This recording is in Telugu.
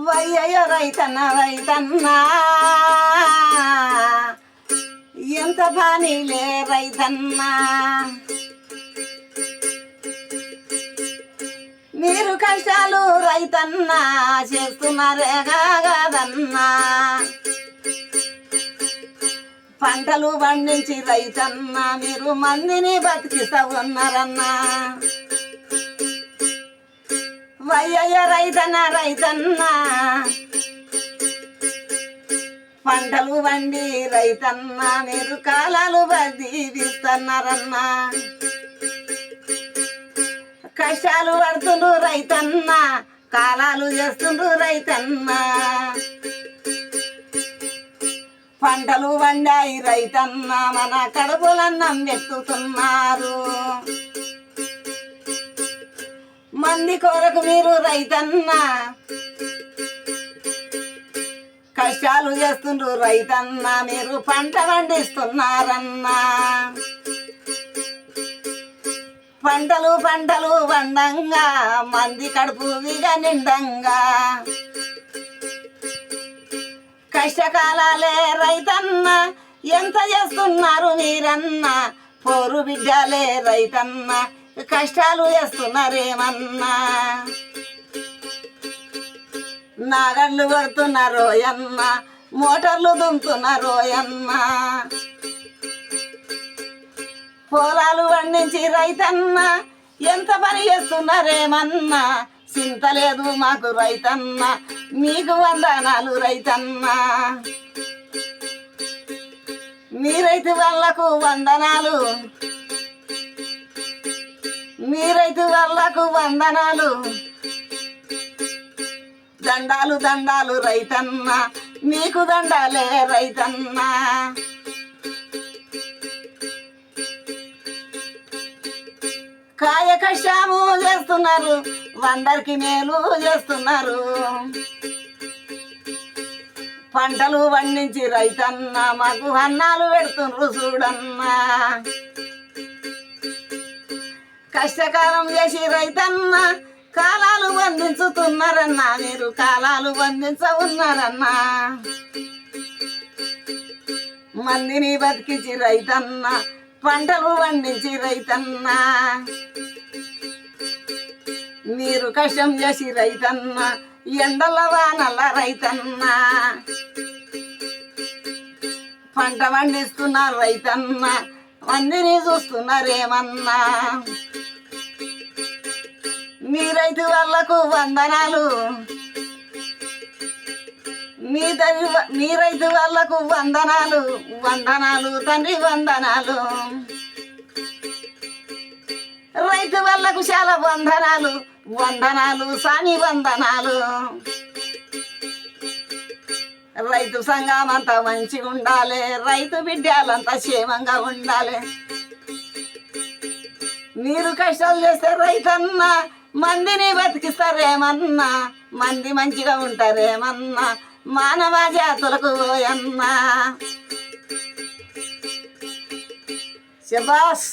వయ్యయ్యో రైతన్న రైతన్నా ఎంత పనిలే రైతన్నా, మీరు కష్టాలు రైతన్నా చేస్తున్నారే కాదన్నా, పంటలు పండించి రైతన్నా మీరు మందిని బతికిస్తా ఉన్నారన్నా. వయ్యయ్య రైతన్నా రైతన్నా పంటలు పండి రైతన్నా మీరు కాలాలు బదివిస్తున్నారన్నా, కష్టాలు పడుతుండ్రు రైతన్నా కాలాలు చేస్తుండ్రు రైతన్నా, పంటలు పండాయి రైతన్నా మన కడుపులన్నం ఎత్తుతున్నారు, మంది కొరకు మీరు రైతన్నా కష్టాలు చేస్తుండ్రు రైతన్నా మీరు పంట పండిస్తున్నారన్నా, పంటలు పంటలు పండంగా మంది కడుపు విగ నిండంగా, కష్టకాలాలే రైతన్నా ఎంత చేస్తున్నారు మీరన్నా, పోరు బిడ్డలే రైతన్నా కష్టాలు చేస్తున్నారేమన్నా, నాగళ్ళు కొడుతున్నారోయన్న మోటార్లు దుంతున్నారోయన్న, పొలాలు పండించి రైతన్నా ఎంత పని చేస్తున్నారేమన్నా, చింతలేదు మాకు రైతన్నా మీకు వందనాలు రైతన్నా, మీ రైతు వాళ్ళకు వందనాలు, మీ రైతు వాళ్ళకు వందనాలు, దండాలు దండాలు రైతన్నా మీకు దండాలే రైతన్నా, కాయ కష్టాము చేస్తున్నారు అందరికి మేలు చేస్తున్నారు, పంటలు పండించి రైతన్నా మాకు అన్నాలు పెడుతుండ్రు చూడన్నా, కష్టకాలం చేసి రైతన్నా కాలాలు బంధించుతున్నారన్నా మీరు కాలాలు బంధించ ఉన్నారన్నా, మందిని బతికించి రైతన్నా పంటలు పండించి రైతన్నా మీరు కష్టం చేసి రైతన్నా ఎండల వానల రైతన్నా పంట పండిస్తున్నారు రైతన్నా మందిని చూస్తున్నారేమన్నా, మీ రైతు వాళ్ళకు వందనాలు, మీ రైతు వాళ్ళకు వందనాలు వందనాలు తండ్రి వందనాలు, రైతు వాళ్ళకు చాలా వందనాలు వందనాలు సాని వందనాలు, రైతు సంఘం అంతా మంచిగా ఉండాలి, రైతు బిడ్డలంతా క్షేమంగా ఉండాలి, మీరు కష్టాలు చేస్తే రైతన్నా మందిని బతికిస్తారేమన్నా, మంది మంచిగా ఉంటారేమన్నా, మానవ జాతులకు పోయన్నా. శబాష్.